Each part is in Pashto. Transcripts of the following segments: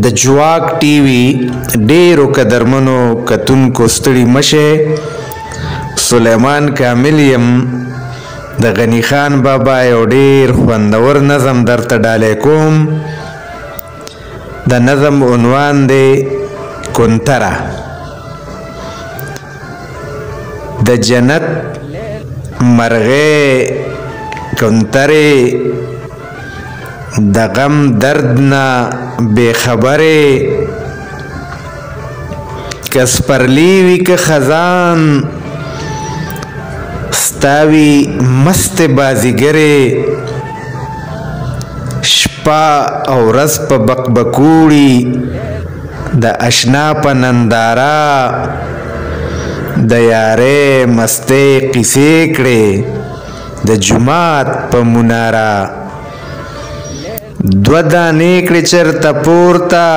د جواک ټي وي ډیرو قدرمنو کتونکو ستړي مشه. سلیمان کامل یم. د غنی خان بابا یو ډیر خوندور نظم درته ډالۍ کوم. د نظم عنوان دی کنتره. د جنت مرغې کنترې د غم درد نه بے خبرې که سپرلی وي که خزان ستاوي مست بازیګرې شپه او ورځ په بکبکوړي د اشنا په ننداره د یارې مستې قیسې کړې د جومات په مناره دو دانې کړې چرته پورته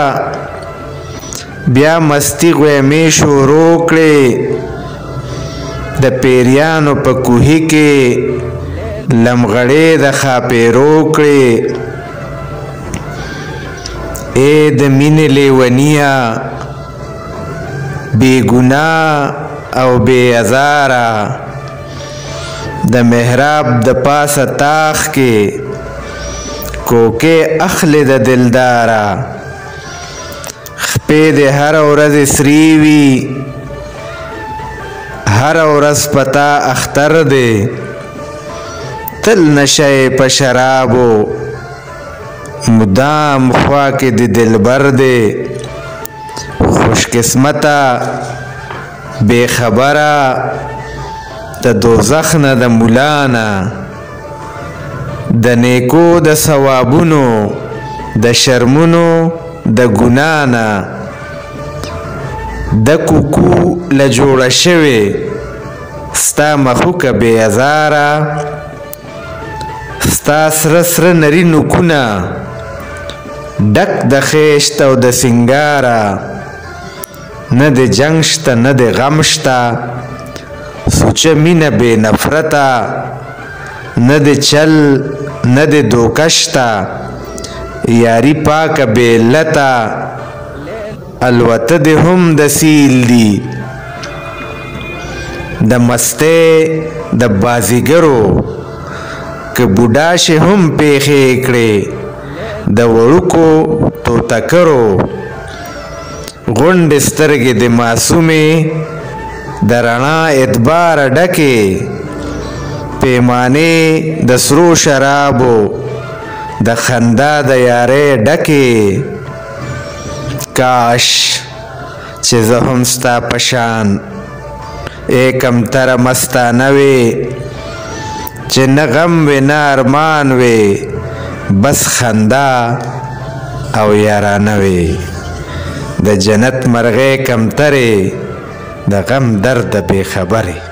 بیا مستي غویمې شروع کړې د پیریانو په کوهي کې لمغړې د خاپېرو کړې ای د مینې لیونیه بې ګناه او بې ازاره د محراب د پاسه تاخ کې کوکې اخلي د دلداره خپې دې هره ورځ سرې وي هره ورځ پتا اختر دی تل نشه په شرابو مدام خوا کې د دلبر دی خوش قسمته بے خبره د دوزخ نه د مولانا د نیکو د ثوابونو د شرمونو د ګنانا د کوکو له جوړه شوې ستا مخوکه بې ازاره ستا سره سره نري نوکونه ډک د خیشت او د سنګاره نه د جنګ شته نه د غم شته سوچه مینه بې نفرته نه د چل نه د دوکه شته یاري پاکه بې علته الوته دې هم د سیل دي د مستۍ د بازیګرو که بوډا شي هم پیښې کړې د وړوکو توتکرو غونډې سترګې د معصومې د رڼا اعتبار ډکې پیمانې د سرو شرابو د خندا د یارۍ ډکې کاش چې زه هم ستا په شان ای کمتره مستانه وې چې نه غم وې نه ارمان وې بس خندا او یارانه وې د جنت مرغې کمترې د غم درد بې خبرې